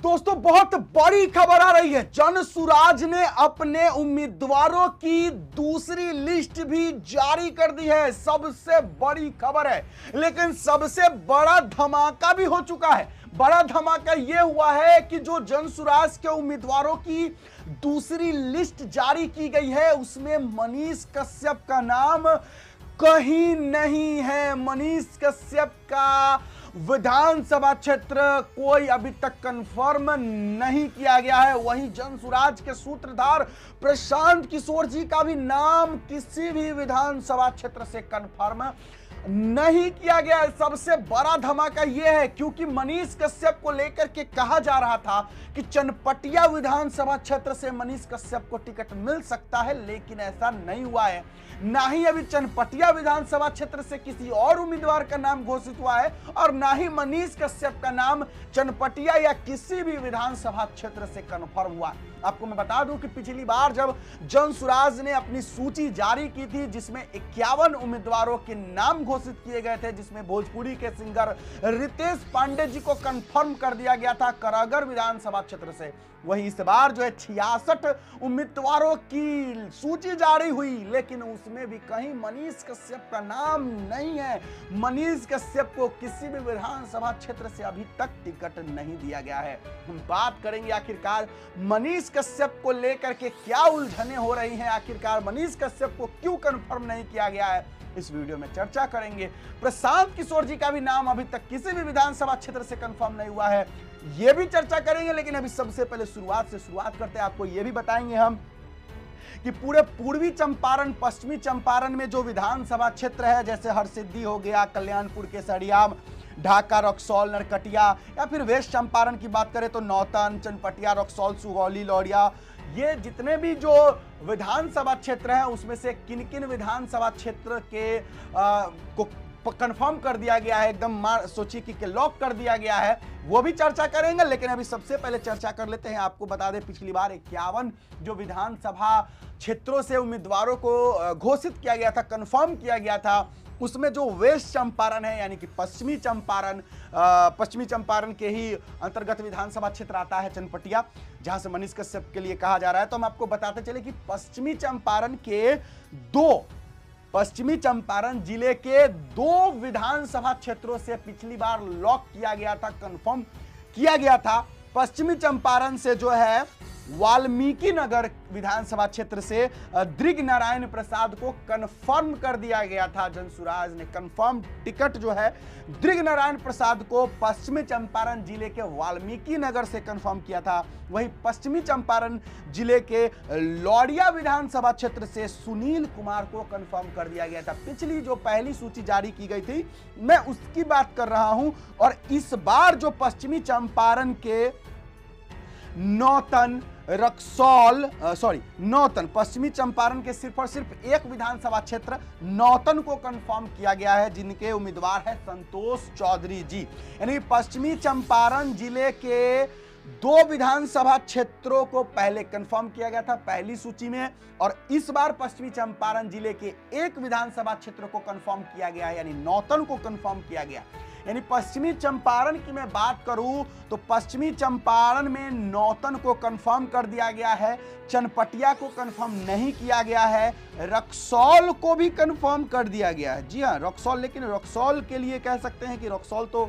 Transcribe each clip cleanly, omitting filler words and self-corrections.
दोस्तों बहुत बड़ी खबर आ रही है। जनसुराज ने अपने उम्मीदवारों की दूसरी लिस्ट भी जारी कर दी है। सबसे बड़ी खबर है, लेकिन सबसे बड़ा धमाका भी हो चुका है। बड़ा धमाका यह हुआ है कि जो जनसुराज के उम्मीदवारों की दूसरी लिस्ट जारी की गई है, उसमें मनीष कश्यप का नाम कहीं नहीं है। मनीष कश्यप का विधानसभा क्षेत्र कोई अभी तक कंफर्म नहीं किया गया है। वहीं जनसुराज के सूत्रधार प्रशांत किशोर जी का भी नाम किसी भी विधानसभा क्षेत्र से कंफर्म नहीं किया गया है। सबसे बड़ा धमाका यह है क्योंकि मनीष कश्यप को लेकर के कहा जा रहा था कि चनपटिया विधानसभा क्षेत्र से मनीष कश्यप को टिकट मिल सकता है, लेकिन ऐसा नहीं हुआ है। ना ही अभी चनपटिया विधानसभा क्षेत्र से किसी और उम्मीदवार का नाम घोषित हुआ है और ना ही मनीष कश्यप का नाम चनपटिया या किसी भी विधानसभा क्षेत्र से कंफर्म हुआ। आपको मैं बता दूं कि पिछली बार जब जनसुराज ने अपनी सूची जारी की थी, जिसमें 51 उम्मीदवारों के नाम घोषित किए गए थे, जिसमें भोजपुरी के सिंगर रितेश पांडे जी को कंफर्म कर दिया गया था करागर विधानसभा क्षेत्र से। वहीं इस बार जो है 66 उम्मीदवारों की सूची जारी हुई, लेकिन उसमें भी कहीं मनीष कश्यप का नाम नहीं है। मनीष कश्यप को किसी भी विधानसभा क्षेत्र से अभी तक टिकट नहीं दिया गया है। हम बात करेंगे आखिरकार मनीष कश्यप को लेकर के क्या उलझने हो रही हैं, आखिरकार मनीष कश्यप को क्यों कंफर्म नहीं किया गया है, इस वीडियो में चर्चा करेंगे। प्रशांत किशोर जी का भी नाम अभी तक किसी भी विधानसभा क्षेत्र से कंफर्म नहीं हुआ है, यह भी चर्चा करेंगे। लेकिन अभी सबसे पहले शुरुआत करते हैं। आपको यह भी बताएंगे हम कि पूरे पूर्वी चंपारण, पश्चिमी चंपारण में जो विधानसभा क्षेत्र है, जैसे हरसिद्धि हो गया, कल्याणपुर के सड़िया, ढाका, रक्सौल, नरकटिया, या फिर वेस्ट चंपारण की बात करें तो नौतन, चनपटिया, रक्सौल, सुगौली, लौरिया, ये जितने भी जो विधानसभा क्षेत्र हैं उसमें से किन किन विधानसभा क्षेत्र के को कंफर्म कर दिया गया है, एकदम सोचिए कि लॉक कर दिया गया है, वो भी चर्चा करेंगे। लेकिन अभी सबसे पहले चर्चा कर लेते हैं। आपको बता दें पिछली बार 51 जो विधानसभा क्षेत्रों से उम्मीदवारों को घोषित किया गया था, कंफर्म किया गया था, उसमें जो वेस्ट चंपारण है यानी कि पश्चिमी चंपारण के ही अंतर्गत विधानसभा क्षेत्र आता है चनपटिया, जहां से मनीष कश्यप के लिए कहा जा रहा है। तो हम आपको बताते चले कि पश्चिमी चंपारण जिले के 2 विधानसभा क्षेत्रों से पिछली बार लॉक किया गया था, कंफर्म किया गया था। पश्चिमी चंपारण से जो है वाल्मीकि नगर विधानसभा क्षेत्र से दृग नारायण प्रसाद को कंफर्म कर दिया गया था। जनसुराज ने कंफर्म टिकट जो है दृग नारायण प्रसाद को पश्चिमी चंपारण जिले के वाल्मीकि नगर से कंफर्म किया था। वहीं पश्चिमी चंपारण जिले के लौरिया विधानसभा क्षेत्र से सुनील कुमार को कंफर्म कर दिया गया था। पिछली जो पहली सूची जारी की गई थी, मैं उसकी बात कर रहा हूं। और इस बार जो पश्चिमी चंपारण के नौतन, पश्चिमी चंपारण के सिर्फ और सिर्फ एक विधानसभा क्षेत्र नौतन को कंफर्म किया गया है, जिनके उम्मीदवार है संतोष चौधरी जी। यानी पश्चिमी चंपारण जिले के 2 विधानसभा क्षेत्रों को पहले कंफर्म किया गया था पहली सूची में, और इस बार पश्चिमी चंपारण जिले के एक विधानसभा क्षेत्र को कंफर्म किया गया है, यानी नौतन को कंफर्म किया गया। यानी पश्चिमी चंपारण की मैं बात करूं तो पश्चिमी चंपारण में नौतन को कंफर्म कर दिया गया है, चनपटिया को कंफर्म नहीं किया गया है, रक्सौल को भी कंफर्म कर दिया गया है। जी हां, रक्सौल, लेकिन रक्सौल के लिए कह सकते हैं कि रक्सौल तो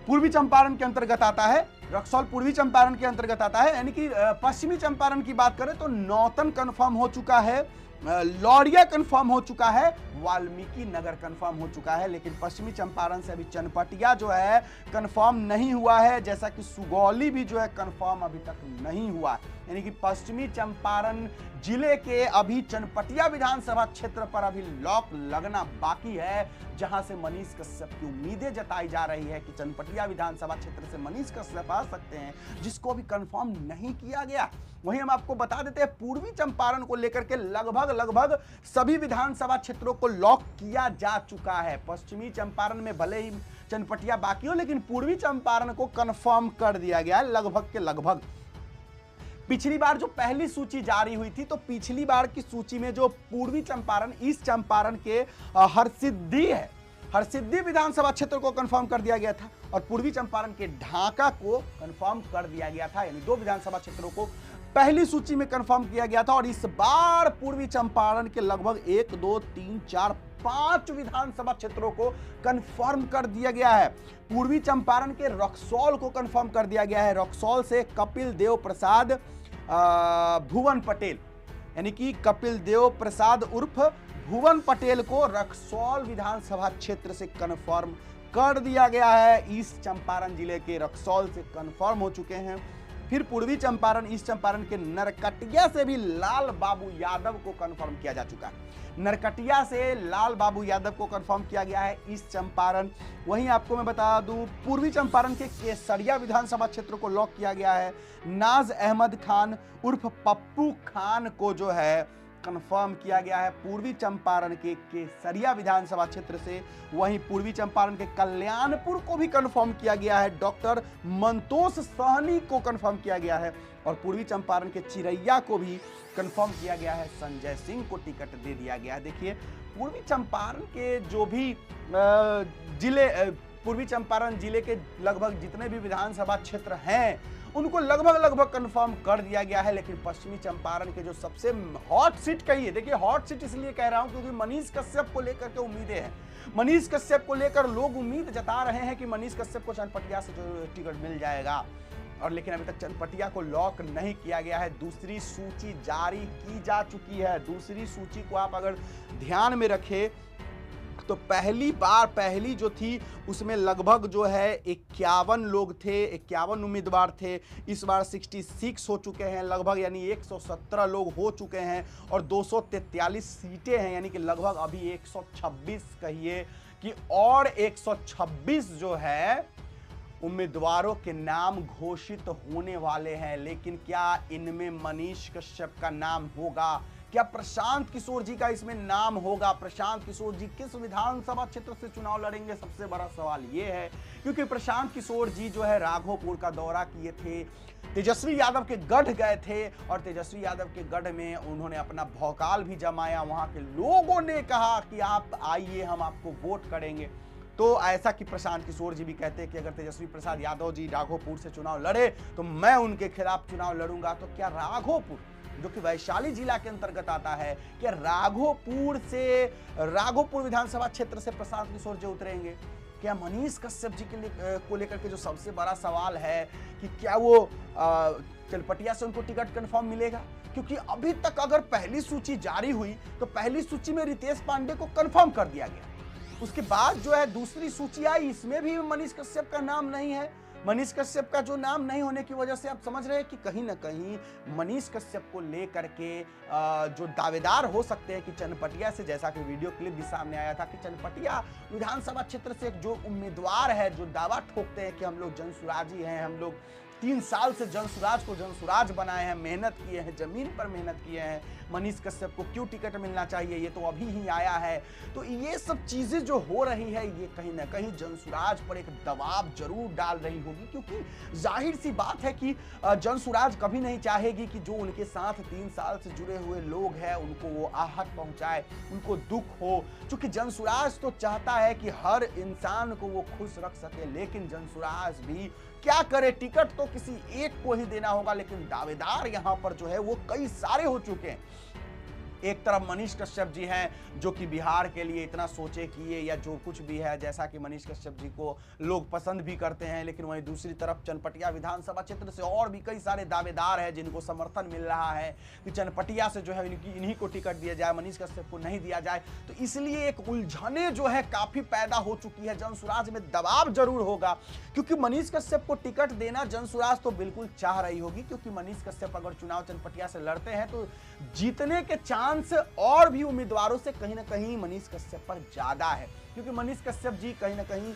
पूर्वी चंपारण के अंतर्गत आता है, रक्सौल पूर्वी चंपारण के अंतर्गत आता है। यानी कि पश्चिमी चंपारण की बात करें तो नौतन कंफर्म हो चुका है, लौरिया कंफर्म हो चुका है, वाल्मीकि नगर कंफर्म हो चुका है, लेकिन पश्चिमी चंपारण से अभी चनपटिया जो है कंफर्म नहीं हुआ है, जैसा कि सुगौली भी जो है कंफर्म अभी तक नहीं हुआ। यानी कि पश्चिमी चंपारण जिले के अभी चनपटिया विधानसभा क्षेत्र पर अभी लॉक लगना बाकी है, जहां से मनीष कश्यप की उम्मीदें जताई जा रही है कि चनपटिया विधानसभा क्षेत्र से मनीष कश्यप आ सकते हैं, जिसको अभी कंफर्म नहीं किया गया। वहीं हम आपको बता देते हैं पूर्वी चंपारण को लेकर के लगभग सभी विधानसभा क्षेत्रों को लॉक किया जा चुका है। पश्चिमी चंपारण में भले ही चनपटिया बाकी हो, लेकिन पूर्वी चंपारण को कंफर्म कर दिया गया है लगभग के लगभग। पिछली बार जो पहली सूची जारी हुई थी, तो पिछली बार की सूची में जो पूर्वी चंपारण, ईस्ट चंपारण के हरसिद्धि है, हरसिद्धि विधानसभा क्षेत्र को कंफर्म कर दिया गया था और पूर्वी चंपारण के ढाका को कंफर्म कर दिया गया था। यानी 2 विधानसभा क्षेत्रों को पहली सूची में कंफर्म किया गया था और इस बार पूर्वी चंपारण के लगभग 1 2 3 4 5 विधानसभा क्षेत्रों को कंफर्म कर दिया गया है। पूर्वी चंपारण के रक्सौल को कंफर्म कर दिया गया है। रक्सौल से कपिल देव प्रसाद भुवन पटेल, यानी कि कपिल देव प्रसाद उर्फ भुवन पटेल को रक्सौल विधानसभा क्षेत्र से कंफर्म कर दिया गया है। ईस्ट चंपारण जिले के रक्सौल से कंफर्म हो चुके हैं। फिर पूर्वी चंपारण, ईस्ट चंपारण के नरकटिया से भी लाल बाबू यादव को कंफर्म किया जा चुका है। नरकटिया से लाल बाबू यादव को कंफर्म किया गया है ईस्ट चंपारण। वहीं आपको मैं बता दूं, पूर्वी चंपारण के केसरिया विधानसभा क्षेत्र को लॉक किया गया है। नाज अहमद खान उर्फ पप्पू खान को जो है कंफर्म किया गया है पूर्वी चंपारण के केसरिया विधानसभा क्षेत्र से। वहीं पूर्वी चंपारण के कल्याणपुर को भी कंफर्म किया गया है। डॉक्टर मंतोष सहनी को कंफर्म किया गया है और पूर्वी चंपारण के चिरैया को भी कंफर्म किया गया है। संजय सिंह को टिकट दे दिया गया है। देखिए, पूर्वी चंपारण के जो भी जिले, पूर्वी चंपारण जिले के लगभग जितने भी विधानसभा क्षेत्र हैं उनको लगभग कंफर्म कर दिया गया है। लेकिन पश्चिमी चंपारण के जो सबसे हॉट सीट कही है, देखिए हॉट सीट इसलिए कह रहा हूं क्योंकि मनीष कश्यप को लेकर के उम्मीदें हैं। मनीष कश्यप को लेकर लोग उम्मीद जता रहे हैं कि मनीष कश्यप को चनपटिया से जो टिकट मिल जाएगा, और लेकिन अभी तक चनपटिया को लॉक नहीं किया गया है। दूसरी सूची जारी की जा चुकी है। दूसरी सूची को आप अगर ध्यान में रखें तो पहली जो थी उसमें लगभग जो है 51 लोग थे, 51 उम्मीदवार थे। इस बार 66 हो चुके हैं लगभग, यानी 117 लोग हो चुके हैं और 243 सीटें हैं, यानी कि लगभग अभी 126 कहिए कि और 126 जो है उम्मीदवारों के नाम घोषित होने वाले हैं। लेकिन क्या इनमें मनीष कश्यप का नाम होगा? क्या प्रशांत किशोर जी का इसमें नाम होगा? प्रशांत किशोर जी किस विधानसभा क्षेत्र से चुनाव लड़ेंगे, सबसे बड़ा सवाल यह है। क्योंकि प्रशांत किशोर जी जो है राघोपुर का दौरा किए थे, तेजस्वी यादव के गढ़ गए थे और तेजस्वी यादव के गढ़ में उन्होंने अपना भौकाल भी जमाया। वहां के लोगों ने कहा कि आप आइए, हम आपको वोट करेंगे। तो ऐसा कि प्रशांत किशोर जी भी कहते हैं कि अगर तेजस्वी प्रसाद यादव जी राघोपुर से चुनाव लड़े तो मैं उनके खिलाफ चुनाव लड़ूंगा। तो क्या राघोपुर, जो कि वैशाली जिला के अंतर्गत आता है, कि राघोपुर विधानसभा क्षेत्र से प्रशांत किशोर जी उतरेंगे? क्या मनीष कश्यप जी को लेकर के जो सबसे बड़ा सवाल है कि क्या वो चनपटिया से उनको टिकट कंफर्म मिलेगा? क्योंकि अभी तक अगर पहली सूची जारी हुई तो पहली सूची में रितेश पांडे को कंफर्म कर दिया गया। उसके बाद जो है दूसरी सूची आई, इसमें भी मनीष कश्यप का नाम नहीं है। मनीष कश्यप का जो नाम नहीं होने की वजह से आप समझ रहे हैं कि कहीं ना कहीं मनीष कश्यप को लेकर के जो दावेदार हो सकते हैं कि चनपटिया से, जैसा कि वीडियो क्लिप भी सामने आया था कि चनपटिया विधानसभा क्षेत्र से जो उम्मीदवार है, जो दावा ठोकते हैं कि हम लोग जनसुराजी हैं, हम लोग 3 साल से जनसुराज को जनसुराज बनाए हैं, मेहनत किए हैं, जमीन पर मेहनत किए हैं, मनीष कश्यप को क्यों टिकट मिलना चाहिए, ये तो अभी ही आया है। तो ये सब चीजें जो हो रही है ये कहीं ना कहीं जनसुराज पर एक दबाव जरूर डाल रही होगी। क्योंकि जाहिर सी बात है कि जनसुराज कभी नहीं चाहेगी कि जो उनके साथ 3 साल से जुड़े हुए लोग हैं उनको वो आहत पहुंचाए, उनको दुख हो। क्योंकि जनसुराज तो चाहता है कि हर इंसान को वो खुश रख सके, लेकिन जनसुराज भी क्या करे, टिकट तो किसी एक को ही देना होगा। लेकिन दावेदार यहां पर जो है वो कई सारे हो चुके हैं। एक तरफ मनीष कश्यप जी हैं जो कि बिहार के लिए इतना सोचे किए या जो कुछ भी है, जैसा कि मनीष कश्यप जी को लोग पसंद भी करते हैं। लेकिन वहीं दूसरी तरफ चनपटिया विधानसभा क्षेत्र से और भी कई सारे दावेदार हैं जिनको समर्थन मिल रहा है कि चनपटिया से जो है इन्हीं को टिकट दिया जाए, मनीष कश्यप को नहीं दिया जाए। तो इसलिए एक उलझने जो है काफी पैदा हो चुकी है। जनसुराज में दबाव जरूर होगा क्योंकि मनीष कश्यप को टिकट देना जनसुराज तो बिल्कुल चाह रही होगी, क्योंकि मनीष कश्यप अगर चुनाव चनपटिया से लड़ते हैं तो जीतने के चांस और भी उम्मीदवारों से कहीं ना कहीं मनीष कश्यप पर ज्यादा है। क्योंकि मनीष कश्यप जी कहीं ना कहीं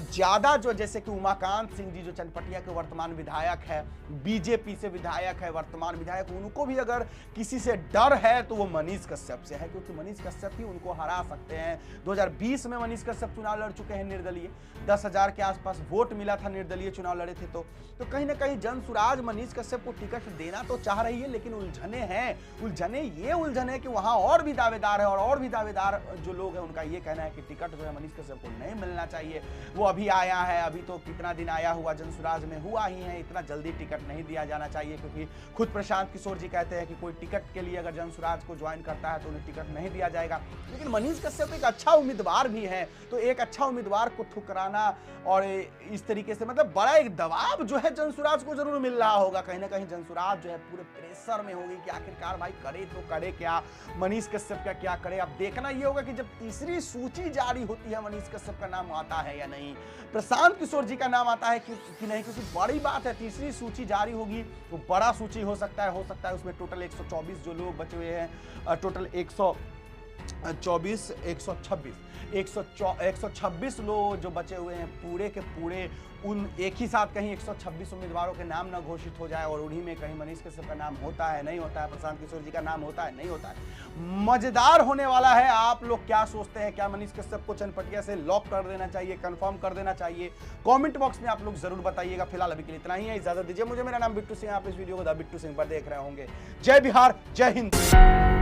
ज्यादा जो, जैसे कि उमाकांत सिंह जी जो चनपटिया के वर्तमान विधायक है, बीजेपी से विधायक है, वर्तमान विधायक, उनको भी अगर किसी से डर है तो वो मनीष कश्यप से है। क्योंकि मनीष कश्यप ही उनको हरा सकते हैं। 2020 में मनीष कश्यप चुनाव लड़ चुके हैं निर्दलीय, 10,000 के आसपास वोट मिला था, निर्दलीय चुनाव लड़े थे। तो कहीं ना कहीं जनसुराज मनीष कश्यप को टिकट देना तो चाह रही है, लेकिन उलझने हैं। उलझने कि वहां और भी दावेदार है और भी दावेदार जो लोग हैं उनका ये कहना है कि टिकट जो है मनीष कश्यप को नहीं मिलना चाहिए। वो अभी आया है, अभी तो कितना दिन आया हुआ जनसुराज में हुआ ही है, इतना जल्दी टिकट नहीं दिया जाना चाहिए, क्योंकि खुद प्रशांत किशोर जी कहते हैं कि कोई टिकट के लिए अगर जनसुराज को ज्वाइन करता है तो उन्हें टिकट नहीं दिया जाएगा। लेकिन मनीष कश्यप एक अच्छा उम्मीदवार भी है, तो एक अच्छा उम्मीदवार को ठुकराना और इस तरीके से मतलब बड़ा एक दबाव जो है जनसुराज को जरूर मिल रहा होगा। कहीं ना कहीं जनसुराज जो है पूरे प्रेशर में होगी कि आखिरकार भाई करे तो करे क्या, मनीष कश्यप का क्या करे। अब देखना ये होगा कि जब तीसरी सूची जारी होती है मनीष कश्यप का नाम आता है या नहीं, प्रशांत किशोर जी का नाम आता है कि नहीं, क्योंकि बड़ी बात है तीसरी सूची जारी होगी तो बड़ा सूची हो सकता है उसमें टोटल 124 जो लोग बचे हुए हैं, टोटल 126 लोग जो बचे हुए हैं पूरे के पूरे, उन एक ही साथ कहीं 126 उम्मीदवारों के नाम न घोषित हो जाए और उन्हीं में कहीं मनीष कश्यप का नाम होता है नहीं होता है, प्रशांत किशोर जी का नाम होता है नहीं होता है। मजेदार होने वाला है। आप लोग क्या सोचते हैं, क्या मनीष कश्यप को चनपटिया से लॉक कर देना चाहिए, कंफर्म कर देना चाहिए? कमेंट बॉक्स में आप लोग जरूर बताइएगा। फिलहाल अभी के लिए इतना ही है, इजाजत दीजिए मुझे। मेरा नाम बिट्टू सिंह, आप इस वीडियो को द बिट्टू सिंह पर देख रहे होंगे। जय बिहार, जय हिंद।